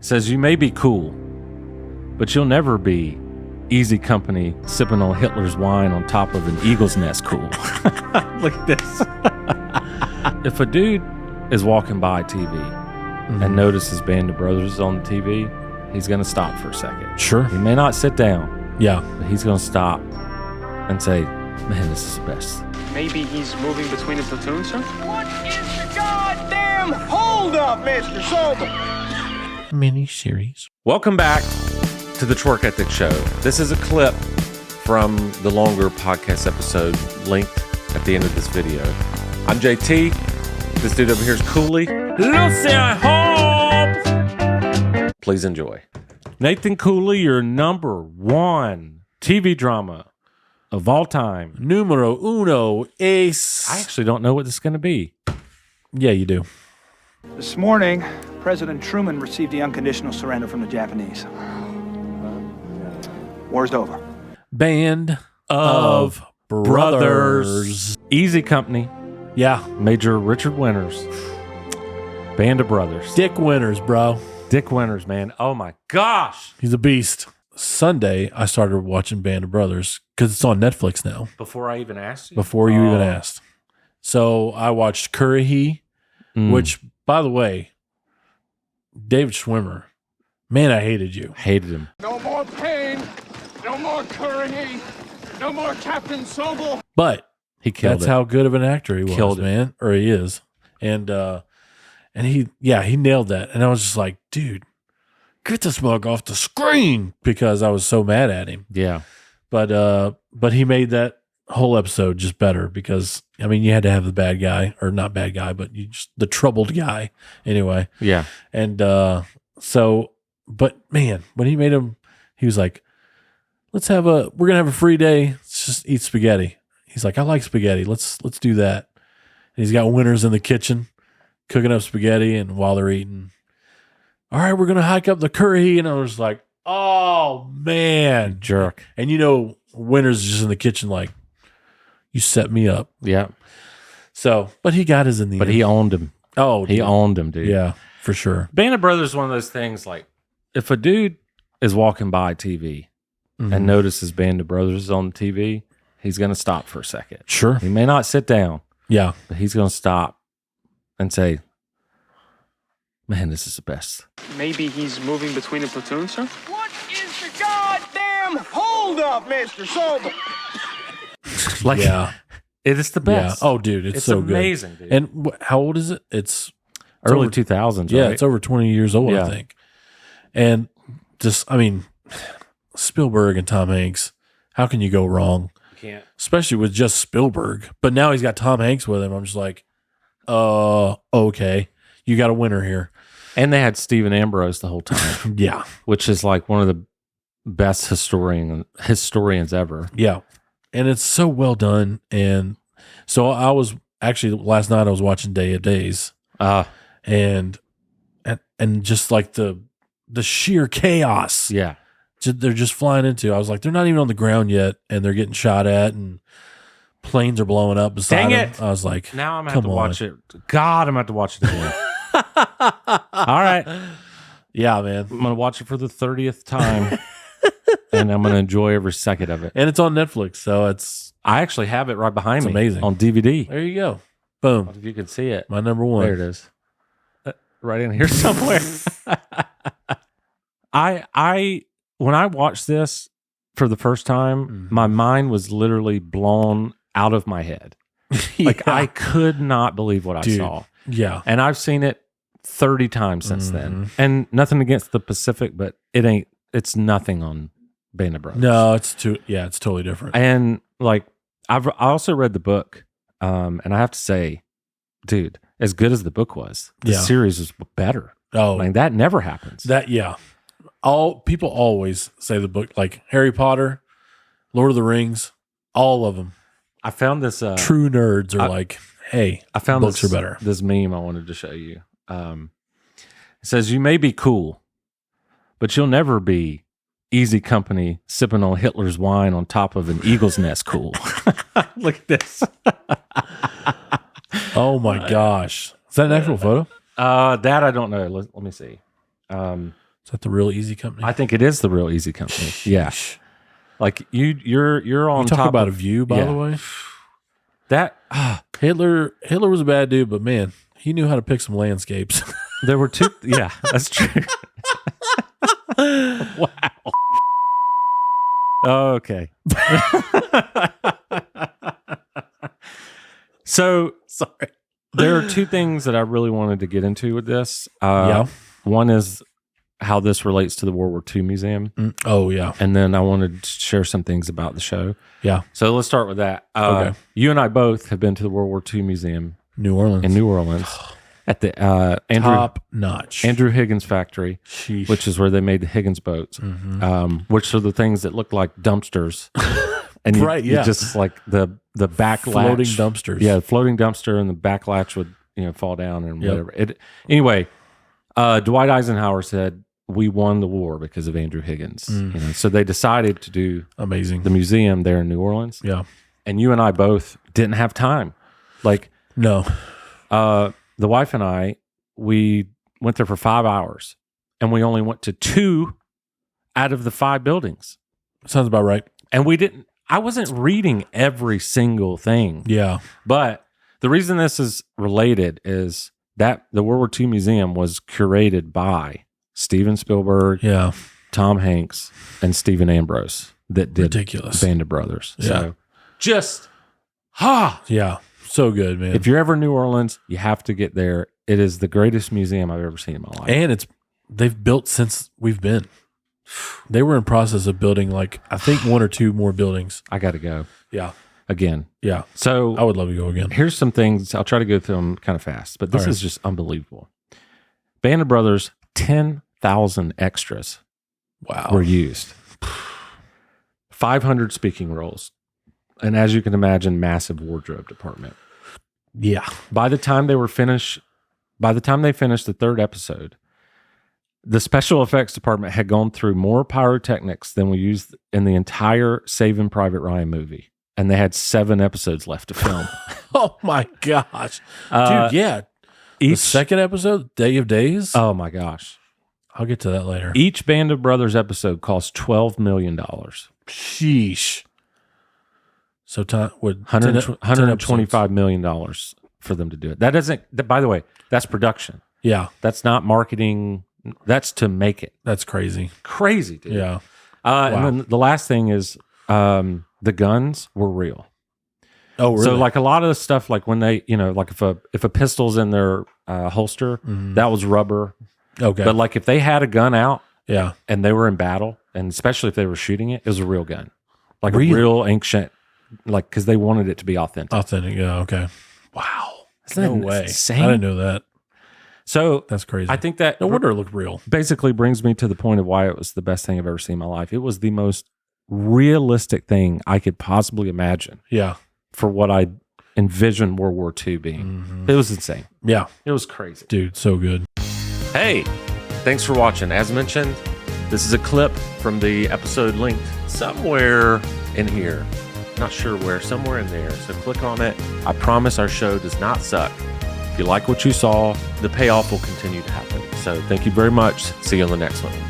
says, you may be cool, but you'll never be easy company sipping on Hitler's wine on top of an eagle's nest cool. Look at this. If a dude is walking by TV and notices Band of Brothers on the TV, he's going to stop for a second. Sure. He may not sit down. Yeah. But he's going to stop and say, man, this is the best. Maybe he's moving between the platoons, sir? What is the goddamn holdup, Mr. Sobel? Mini-series. Welcome back to the Twerk Ethic Show. This is a clip from the longer podcast episode linked at the end of this video. I'm JT. This dude over here is Cooley. Lucy Holmes. Please enjoy. Nathan Cooley, your number one TV drama of all time. Numero uno ace. I actually don't know what this is going to be. Yeah, you do. This morning, President Truman received the unconditional surrender from the Japanese. War's over. Band of Brothers. Easy Company. Yeah. Major Richard Winters. Band of Brothers. Dick Winters, bro. Dick Winters, man. Oh my gosh. He's a beast. Sunday, I started watching Band of Brothers because it's on Netflix now. Before I even asked you? Before you even asked. So I watched Curry, which, by the way, David Schwimmer, man, I hated you. Hated him. No more pain, no more Curry, no more Captain Sobel. But He killed that's it. how good of an actor he was, Killed it. man. Or he is. And he nailed that. And I was just like, dude, get this mug off the screen, because I was so mad at him. Yeah. But he made that whole episode just better because, I mean, you had to have the bad guy, or not bad guy, but you just the troubled guy anyway. Yeah. And but man, when he made him, he was like, we're going to have a free day. Let's just eat spaghetti. He's like, I like spaghetti. Let's do that. And he's got Winters in the kitchen cooking up spaghetti, and while they're eating, all right, we're going to hike up the Curry. And I was like, oh man, Jerk. And Winters is just in the kitchen like, you set me up. Yeah. So, but he got his in the But end. he owned him. Oh, He dude. owned him, dude. Yeah, for sure. Band of Brothers is one of those things, like, if a dude is walking by TV and notices Band of Brothers on the TV, he's going to stop for a second. Sure. He may not sit down, Yeah. but he's going to stop and say, man, this is the best. Maybe he's moving between the platoons, sir? What is the goddamn holdup, Mr. Sobel? Like, Yeah. it is the best. Yeah. Oh, dude, it's so amazing, good. dude. And how old is it? It's Early over- 2000s, Yeah, right? it's over 20 years old, Yeah. I think. And just, I mean, Spielberg and Tom Hanks, how can you go wrong? Can't. Especially with just Spielberg. But now he's got Tom Hanks with him. I'm just like, okay, you got a winner here. And they had Stephen Ambrose the whole time, Yeah. which is like one of the best historians ever. Yeah. And it's so well done. And so I was actually, last night I was watching Day of Days, and just like the sheer chaos Yeah. they're just flying into. I was like, they're not even on the ground yet, and they're getting shot at, and planes are blowing up beside Dang them. it. I was like, Now I'm going to have come to on. watch it. God, I'm going to have to watch it again. All right. Yeah, man. I'm going to watch it for the 30th time, and I'm going to enjoy every second of it. And it's on Netflix, so I actually have it right behind It's me. amazing. On DVD. there you go. Boom. If you can see it. My number one. There it is. Right in here somewhere. When I watched this for the first time, my mind was literally blown out of my head. Like, Yeah. I could not believe what I Dude. saw. Yeah. And I've seen it 30 times since then. And nothing against the Pacific, but it's nothing on Band of Brothers. No, it's totally different. And like, I also read the book, and I have to say, dude, as good as the book was, the Yeah. series was better. Oh, Like, that never happens. yeah. All people always say the book, like Harry Potter, Lord of the Rings, all of them. I found this True nerds are like, hey, I found books this, are better. This meme I wanted to show you. It says, you may be cool, but you'll never be easy company sipping on Hitler's wine on top of an eagle's nest cool. Look at this. Oh my gosh. Is that an actual photo? That I don't know. Let me see. Is that the Real Easy Company? I think it is the Real Easy Company. Yeah. Like you're on Talk top about of a view, by the way. that. Hitler was a bad dude, but man, he knew how to pick some landscapes. There were two. Yeah, that's true. Wow. Okay. So Sorry. there are two things that I really wanted to get into with this. Yeah. One is how this relates to the World War II Museum. Oh, yeah. And then I wanted to share some things about the show. Yeah. So let's start with that. Okay. You and I both have been to the World War II Museum New Orleans. in New Orleans at the Top notch. Andrew Higgins factory, Sheesh. which is where they made the Higgins boats, which are the things that look like dumpsters. And you, Right, you yeah. just like the back Floating latch. dumpsters. Yeah, floating dumpster, and the back latch would fall down and Yep. whatever. Anyway, Dwight Eisenhower said we won the war because of Andrew Higgins. So they decided to do Amazing. the museum there in New Orleans. Yeah. And you and I both didn't have time. Like No. the wife and I, we went there for 5 hours, and we only went to 2 out of the 5 buildings. Sounds about right. And I wasn't reading every single thing. Yeah. But the reason this is related is that the World War II Museum was curated by Steven Spielberg, Yeah. Tom Hanks, and Stephen Ambrose that did Ridiculous. Band of Brothers. Yeah. So just, Yeah. So good, man. if you're ever in New Orleans, you have to get there. It is the greatest museum I've ever seen in my life. And they've built since we've been. They were in process of building like I think 1 or 2 more buildings. I got to go Yeah. again. Yeah. So I would love to go again. here's some things. I'll try to go through them kind of fast, but this All right. is just unbelievable. Band of Brothers, 10,000 extras Wow. were used. 500 speaking roles. And as you can imagine, massive wardrobe department. Yeah. By the time they finished the 3rd episode, the special effects department had gone through more pyrotechnics than we used in the entire Saving Private Ryan movie. And they had 7 episodes left to film. Oh my gosh. Uh, Dude, yeah. The Each, second episode, Day of Days. oh my gosh. I'll get to that later. Each Band of Brothers episode cost $12 million. Sheesh. So time would $125 million for them to do it. That doesn't, by the way, that's production. Yeah, That's not marketing. That's to make it. that's crazy. Crazy, dude. Yeah. And then the last thing is the guns were real. Oh, really? So like a lot of the stuff, like when they, like if a pistol's in their holster, that was rubber. okay. But like if they had a gun out yeah. and they were in battle, and especially if they were shooting it, it was a real gun. Like Really? a real ancient, like, because they wanted it to be authentic. Authentic. Yeah. Okay. Wow. Isn't No that way. insane? I didn't know that. So That's crazy. I think that no wonder it looked real. basically brings me to the point of why it was the best thing I've ever seen in my life. It was the most realistic thing I could possibly imagine Yeah. for what I envisioned World War II being. It was insane. Yeah. It was crazy. Dude, so good. Hey, thanks for watching. As mentioned, this is a clip from the episode linked somewhere in here. Not sure where, somewhere in there. So click on it. I promise our show does not suck. If you like what you saw, the payoff will continue to happen. So thank you very much. See you on the next one.